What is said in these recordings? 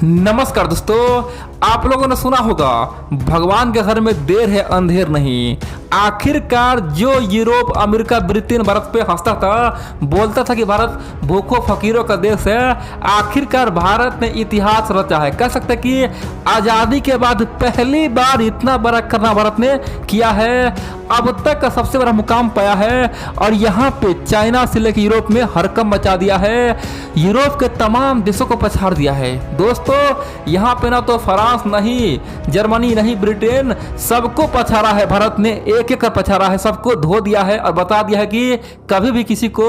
नमस्कार दोस्तों, आप लोगों ने सुना होगा भगवान के घर में देर है अंधेर नहीं। आखिरकार जो यूरोप, अमेरिका, ब्रिटेन भारत पे हंसता था, बोलता था कि भारत भूखों फकीरों का देश है, आखिरकार भारत ने इतिहास रचा है। कह सकते हैं कि आज़ादी के बाद पहली बार इतना बड़ा करना भारत ने किया है, अब तक का सबसे बड़ा मुकाम पाया है। और यहाँ पे चाइना से लेकर यूरोप में हड़कंप मचा दिया है, यूरोप के तमाम देशों को पछाड़ दिया है। दोस्तों यहाँ पे ना तो फ्रांस नहीं, जर्मनी नहीं, ब्रिटेन, सबको पछाड़ा है भारत ने, एक एक कर पछाड़ा है, सबको धो दिया है और बता दिया है कि कभी भी किसी को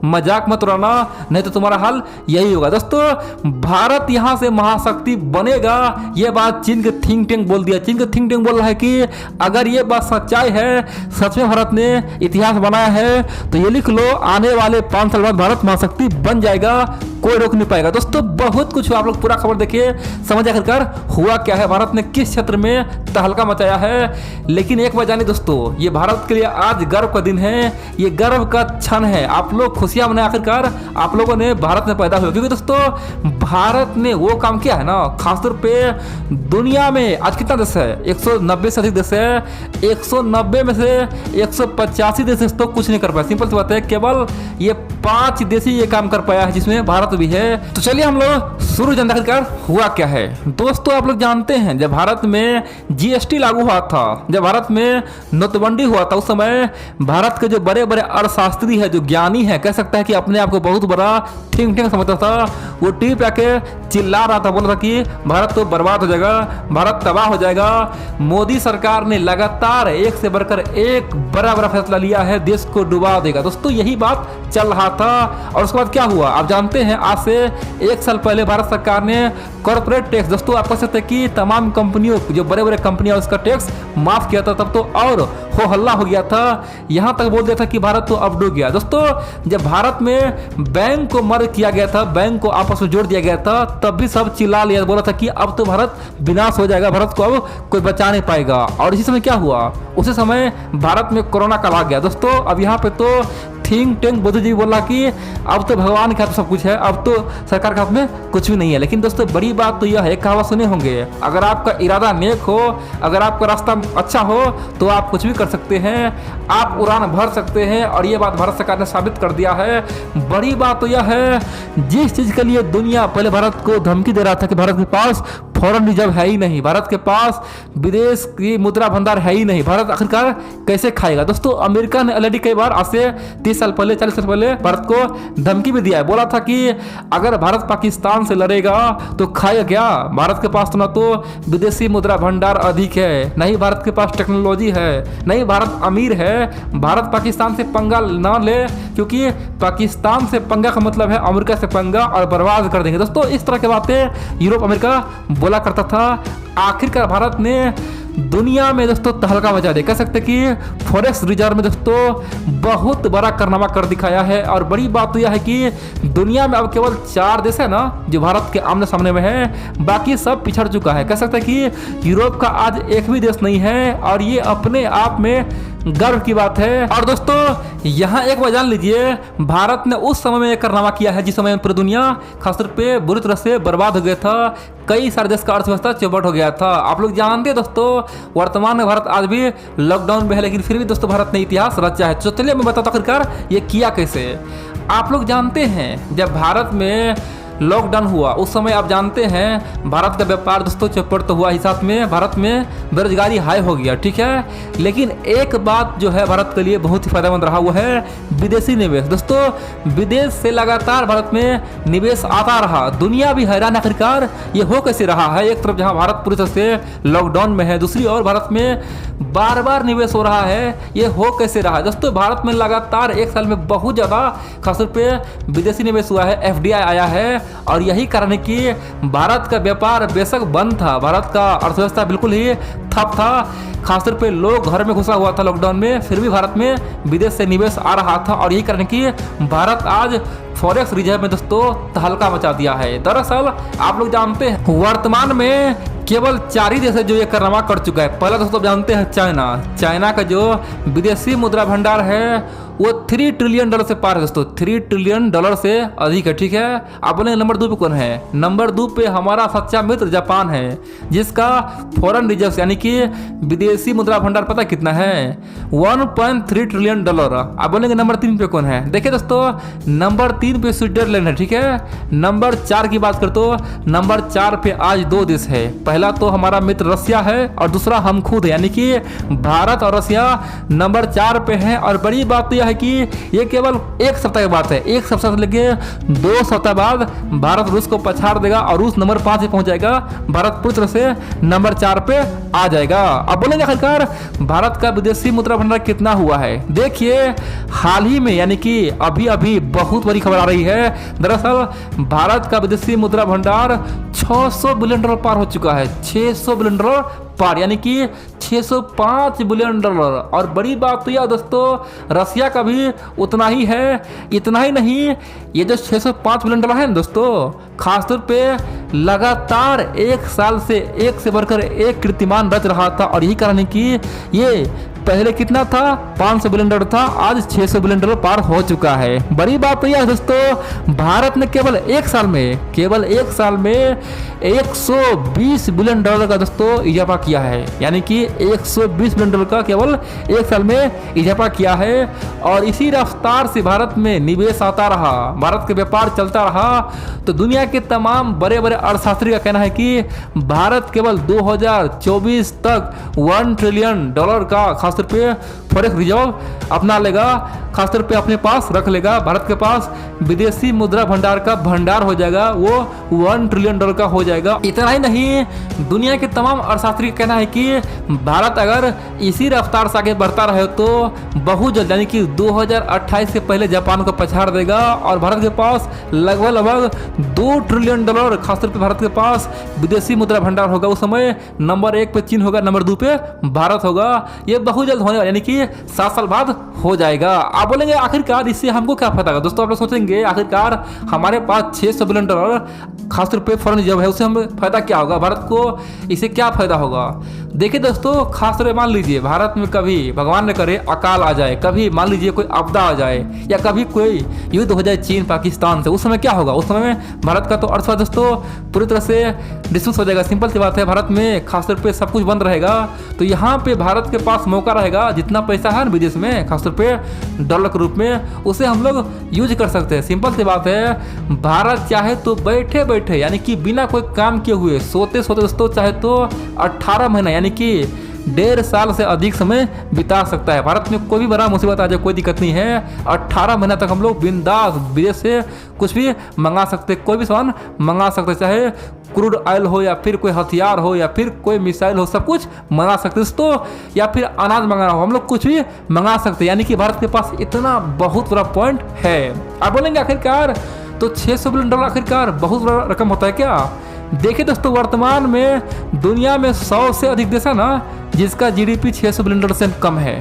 मजाक मत उड़ाना, नहीं तो तुम्हारा हाल यही होगा। दोस्तों भारत यहाँ से महाशक्ति बनेगा, ये बात चीन के थिंक टैंक बोल दिया। चीन के थिंक टैंक बोल रहा है कि अगर ये बात सच्चाई है, सच में भारत ने इतिहास बनाया है, तो ये लिख लो, आने वाले 5 साल बाद भारत महाशक्ति बन जाएगा, कोई रोक नहीं पाएगा। दोस्तों बहुत कुछ आप लोग पूरा खबर देखिए, समझ आखिरकार हुआ क्या है, भारत ने किस क्षेत्र में तहलका मचाया है। लेकिन एक बात जानिए दोस्तों, ये भारत के लिए आज गर्व का दिन है, ये गर्व का क्षण है। आप लोग खुशियां मनाएं, आखिरकार आप लोगों ने भारत में पैदा हुए, क्योंकि दोस्तों भारत ने वो काम किया है ना, खासतौर पे दुनिया में आज कितना देश है, 190 से अधिक देश है, 190 में से 185 देश तो कुछ नहीं कर पाए। सिंपल सी बात है, केवल ये 5 देश ही ये काम कर पाया है, जिसमें भारत भी है। तो चलिए हम लोग शुरू जानते हैं आखिरकार हुआ क्या है। दोस्तों आप लोग जानते हैं जब भारत में जीएसटी लागू हुआ था, जब भारत में नोटबंदी हुआ था, उस समय भारत के जो बड़े बड़े अर्थशास्त्री है, जो ज्ञानी है, कह सकता है कि अपने आप को बहुत बड़ा थिंक टैंक समझता था, वो टीवी पे आके चिल्ला रहा था, बोल रहा था कि भारत तो बर्बाद हो जाएगा, भारत तबाह हो जाएगा। मोदी सरकार ने लगातार एक से बढ़कर एक बड़ा बड़ा फैसला लिया है, देश को डुबा देगा। दोस्तों यही बात चल रहा था। और उसके बाद क्या हुआ आप जानते हैं, आज से 1 साल पहले भारत सरकार ने कॉर्पोरेट टैक्स, दोस्तों आप कह सकते हैं कि तमाम कंपनियों, जो बड़े बड़े कंपनियां, उसका टैक्स माफ किया था। तब तो और हो हल्ला हो गया था, यहां तक बोल दिया था कि भारत तो अब डूब गया। दोस्तों जब भारत में बैंक को मर्ज किया गया था, बैंक को आपस में जोड़ दिया गया था, तब भी सब चिल्ला लिया, बोला था कि अब तो भारत विनाश हो जाएगा, भारत को अब कोई बचा नहीं पाएगा। और इसी समय क्या हुआ, उसी समय भारत में कोरोना काल आ गया। दोस्तों अब यहाँ पे तो थिंक टैंक बुद्ध जी बोला कि अब तो भगवान के हाथ में सब कुछ है, अब तो सरकार के हाथ में कुछ भी नहीं है। लेकिन दोस्तों बड़ी बात तो यह है, कहावत सुने होंगे, अगर आपका इरादा नेक हो, अगर आपका रास्ता अच्छा हो, तो आप कुछ भी कर सकते हैं, आप उड़ान भर सकते हैं। और ये बात भारत सरकार ने साबित कर दिया है। बड़ी बात तो यह है, जिस चीज के लिए दुनिया पहले भारत को धमकी दे रहा था कि भारत के पास फॉरेन रिजर्व है ही नहीं, भारत के पास विदेश की मुद्रा भंडार है ही नहीं, भारत आखिरकार कैसे खाएगा। दोस्तों अमेरिका ने ऑलरेडी कई बार, आज से 30 साल पहले, 40 साल पहले भारत को धमकी भी दिया है, बोला था कि अगर भारत पाकिस्तान से लड़ेगा तो खाएगा क्या, भारत के पास तो ना तो विदेशी मुद्रा भंडार अधिक है, नहीं भारत के पास टेक्नोलॉजी है, नहीं भारत अमीर है, भारत पाकिस्तान से पंगा ना ले, क्योंकि पाकिस्तान से पंगा का मतलब है अमेरिका से पंगा और बर्बाद कर देंगे। दोस्तों इस तरह की बातें यूरोप, अमेरिका बोला करता था। आखिरकार भारत ने दुनिया में दोस्तों तहलका मचा दिया, कह सकते कि फॉरेक्स रिजर्व में दोस्तों बहुत बड़ा कारनामा कर दिखाया है। और बड़ी बात तो यह है कि दुनिया में अब केवल 4 देश है ना जो भारत के आमने सामने में है, बाकी सब पिछड़ चुका है। कह सकते हैं कि यूरोप का आज एक भी देश नहीं है, और ये अपने आप में गर्व की बात है। और दोस्तों यहाँ एक बात जान लीजिए, भारत ने उस समय में एक कारनामा किया है जिस समय पूरी दुनिया खासतौर पे बुरी तरह से बर्बाद हो गया था, कई सारे देश का अर्थव्यवस्था चौपट हो गया था। आप लोग जानते हैं दोस्तों, वर्तमान में भारत आज भी लॉकडाउन में है, लेकिन फिर भी दोस्तों भारत ने इतिहास रचा है। तो चलिए मैं बताता हूँ आखिरकार ये किया कैसे। आप लोग जानते हैं जब भारत में लॉकडाउन हुआ, उस समय आप जानते हैं भारत का व्यापार दोस्तों चौपट तो हुआ ही, साथ में भारत में बेरोजगारी हाई हो गया, ठीक है। लेकिन एक बात जो है भारत के लिए बहुत ही फायदेमंद रहा, वो है विदेशी निवेश। दोस्तों विदेश से लगातार भारत में निवेश आता रहा, दुनिया भी हैरान आखिरकार ये हो कैसे रहा है। एक तरफ जहां भारत पूरी तरह से लॉकडाउन में है, दूसरी ओर भारत में बार बार निवेश हो रहा है, ये हो कैसे रहा है। दोस्तों भारत में लगातार 1 साल में बहुत ज़्यादा खासतौर पे विदेशी निवेश हुआ है, FDI आया है। और यही कारण है कि भारत का व्यापार बेशक बंद था, भारत का अर्थव्यवस्था बिल्कुल ही ठप था, खासतौर पे लोग घर में घुसा हुआ था लॉकडाउन में, फिर भी भारत में विदेश से निवेश आ रहा था। और यही कारण है कि भारत आज फॉरेक्स रिजर्व में दोस्तों तहलका मचा दिया है। दरअसल आप लोग जानते हैं वर्तमान में केवल 4 ही देश है जो ये कारनामा कर चुका है। पहला दोस्तों जानते हैं चाइना का जो विदेशी मुद्रा भंडार है वो 3 ट्रिलियन डॉलर से पार है दोस्तों, 3 ट्रिलियन डॉलर से अधिक है। ठीक है, आप बोलेंगे नंबर 2 पे कौन है? नंबर 2 पे हमारा सच्चा मित्र जापान है, जिसका फॉरेन रिजर्व यानी कि विदेशी मुद्रा भंडार पता कितना है? 1.3 ट्रिलियन डॉलर। आप बोलेंगे नंबर 3 पे कौन है? देखिए दोस्तों, नंबर 3 पे स्विट्जरलैंड है। ठीक है, नंबर 4 की बात कर तो नंबर 4 पे आज 2 देश है। पहला तो हमारा मित्र रसिया है और दूसरा हम खुद है, यानी कि भारत और रसिया नंबर 4 पे है। और बड़ी बात तो यह है कि ये केवल एक सप्ताह की बात है, एक सप्ताह से लेके 2 सप्ताह बाद भारत रूस को पछाड़ देगा और रूस नंबर 5 पे पहुंच जाएगा, भारत पूरी तरह से नंबर 4 पे आ जाएगा। अब बोलेंगे आखिरकार भारत का विदेशी मुद्रा भंडार कितना हुआ है? देखिए, हाल ही में यानी कि अभी अभी बहुत बड़ी खबर आ रही है। दरअसल भारत का विदेशी मुद्रा भंडार 600 बिलियन डॉलर पार हो चुका है, 600 बिलियन डॉलर पार, यानी कि 605 बिलियन डॉलर। और बड़ी बात तो यह दोस्तों, रसिया का भी उतना ही है। इतना ही नहीं, ये जो 605 बिलियन डॉलर है ना दोस्तों, खासतौर पे लगातार एक साल से एक से बढ़कर एक कीर्तिमान रच रहा था। और यही कारण है कि ये पहले कितना था? 500 बिलियन डॉलर था, आज 600 बिलियन डॉलर पार हो चुका है। बड़ी बात तो यह है दोस्तों, भारत ने केवल एक साल में 120 बिलियन डॉलर का दोस्तों इजाफा किया है, यानी कि 120 बिलियन डॉलर का केवल एक साल में इजाफा किया है। और इसी रफ्तार से भारत में निवेश आता रहा, भारत के व्यापार चलता रहा, तो दुनिया के तमाम बड़े बड़े अर्थशास्त्री का कहना है कि भारत केवल 2024 तक 1 ट्रिलियन डॉलर का खासतौर पे फॉरेक्स रिजर्व अपना लेगा, खासतौर पे अपने पास रख लेगा। भारत के पास विदेशी मुद्रा भंडार का भंडार हो जाएगा, वो 1 ट्रिलियन डॉलर का हो जाएगा। इतना ही नहीं, दुनिया के तमाम अर्थशास्त्री का कहना है कि भारत अगर इसी रफ्तार से आगे बढ़ता रहे तो बहुत जल्द यानी कि 2028 से पहले जापान को पछाड़ देगा और भारत के पास लगभग 2 ट्रिलियन डॉलर खासतौर पे भारत के पास विदेशी मुद्रा भंडार होगा। उस समय नंबर 1 पे चीन होगा, नंबर 2 पे भारत होगा। ये बहुत जल्द होने वाला, यानी कि 7 साल बाद हो जाएगा। आप बोलेंगे आखिरकार इससे हमको क्या फायदा होगा? दोस्तों आप लोग सोचेंगे आखिरकार हमारे पास 600 बिलियन डॉलर खासतौर पे फॉरेन रिजर्व है, उससे हमें फायदा क्या होगा? भारत को इससे क्या फायदा होगा? देखिए दोस्तों, खासतौर पे मान लीजिए भारत में कभी भगवान न करे अकाल आ जाए, कभी मान लीजिए कोई आपदा आ जाए या कभी कोई युद्ध हो जाए चीन पाकिस्तान से, उस समय क्या होगा? उस समय भारत का तो अर्थव्यवस्था दोस्तों पूरी तरह से डिस्ट्रिब्यूट हो जाएगा। सिंपल सी बात है, भारत में खासतौर पे सब कुछ बंद रहेगा, तो यहाँ पे भारत के पास मौका रहेगा, जितना पैसा है विदेश में खासतौर पे डॉलर के रूप में, उसे हम लोग यूज कर सकते हैं। सिंपल सी बात है, भारत चाहे तो बैठे बैठे यानी कि बिना कोई काम किए हुए सोते सोते दोस्तों चाहे तो 18 महीना यानी कि 1.5 साल से अधिक समय बिता सकता है। भारत में कोई भी बड़ा मुसीबत आ जाए कोई दिक्कत नहीं है, 18 महीना तक हम लोग बिंदास विदेश से कुछ भी मंगा सकते, कोई भी सामान मंगा सकते, चाहे क्रूड ऑयल हो या फिर कोई हथियार हो या फिर कोई मिसाइल हो, सब कुछ मंगा सकते दोस्तों, या फिर अनाज मंगाना हो, हम लोग कुछ भी मंगा सकते। यानी कि भारत के पास इतना बहुत बड़ा पॉइंट है। आप बोलेंगे आखिरकार तो 600 बिलियन डॉलर आखिरकार बहुत बड़ा रकम होता है क्या? देखिए दोस्तों, वर्तमान में दुनिया में 100 से अधिक देश है ना जिसका जीडीपी 600 बिलियन डॉलर से कम है।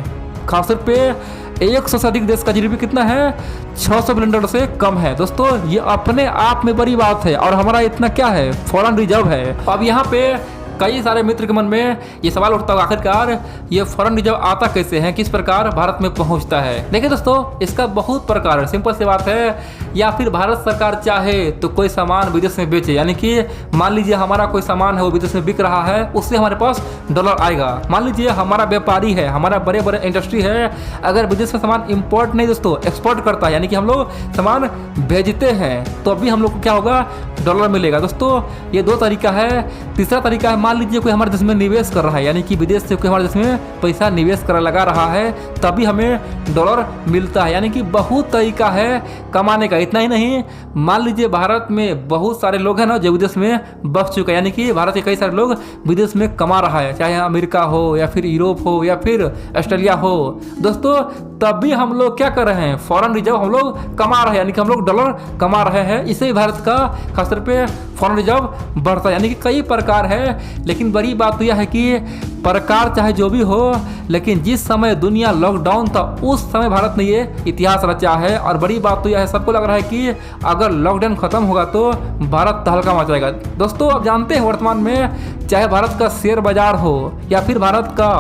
खासतौर पे 100 से अधिक देश का जीडीपी कितना है? 600 बिलियन डॉलर से कम है। दोस्तों ये अपने आप में बड़ी बात है। और हमारा इतना क्या है? फॉरेन रिजर्व है। अब यहाँ पे कई सारे मित्र के मन में ये सवाल उठता होगा, आखिरकार ये फॉरेन रिजर्व आता कैसे है, किस प्रकार भारत में पहुंचता है? देखिए दोस्तों, इसका बहुत प्रकार है। सिंपल सी बात है, या फिर भारत सरकार चाहे तो कोई सामान विदेश में बेचे, यानी कि मान लीजिए हमारा कोई सामान है वो विदेश में बिक रहा है, उससे हमारे पास डॉलर आएगा। मान लीजिए हमारा व्यापारी है, हमारा बड़े बड़े इंडस्ट्री है, अगर विदेश में सामान इम्पोर्ट नहीं दोस्तों एक्सपोर्ट करता है, यानी कि हम लोग सामान भेजते हैं, तो अभी हम लोग को क्या होगा? डॉलर मिलेगा। दोस्तों ये 2 तरीका है। तीसरा तरीका है, मान लीजिए कोई हमारे देश में निवेश कर रहा है, यानी कि विदेश से कोई हमारे देश में पैसा निवेश कर लगा रहा है, तभी हमें डॉलर मिलता है। यानी कि बहुत तरीका है कमाने का। इतना ही नहीं, मान लीजिए भारत में बहुत सारे लोग हैं ना जो विदेश में बस चुके हैं, यानी कि भारत के कई सारे लोग विदेश में कमा रहा है, चाहे अमेरिका हो या फिर यूरोप हो या फिर ऑस्ट्रेलिया हो। दोस्तों तभी हम लोग क्या कर रहे हैं? फॉरेन रिजर्व हम लोग कमा रहे हैं, यानी कि हम लोग डॉलर कमा रहे हैं। इससे भारत का खासतौर पे फॉरेन रिजर्व बढ़ता है। यानी कि कई प्रकार है, लेकिन बड़ी बात तो यह है कि प्रकार चाहे जो भी हो, लेकिन जिस समय दुनिया लॉकडाउन था उस समय भारत ने ये इतिहास रचा है। और बड़ी बात तो यह है, सबको लग रहा है कि अगर लॉकडाउन खत्म होगा तो भारत तहलका मचाएगा। दोस्तों आप जानते हैं वर्तमान में चाहे भारत का शेयर बाजार हो या फिर भारत का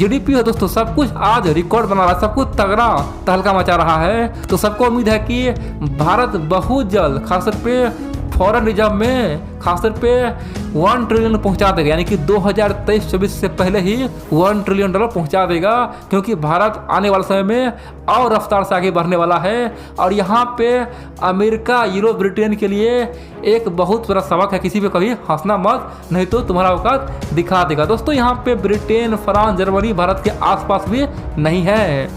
जीडीपी है दोस्तों, सब कुछ आज रिकॉर्ड बना रहा है, सब कुछ तगड़ा तहलका मचा रहा है। तो सबको उम्मीद है कि भारत बहुत जल्द खासतौर पे फॉरेन रिजर्व में खासतौर पे 1 ट्रिलियन पहुंचा देगा, यानी कि 2023-24 से पहले ही 1 ट्रिलियन डॉलर पहुंचा देगा, क्योंकि भारत आने वाले समय में और रफ्तार से आगे बढ़ने वाला है। और यहाँ पे अमेरिका, यूरोप, ब्रिटेन के लिए एक बहुत बड़ा सबक है, किसी पे कभी हंसना मत, नहीं तो तुम्हारा औकात दिखा देगा। दोस्तों यहाँ पे ब्रिटेन, फ्रांस, जर्मनी भारत के आसपास भी नहीं है।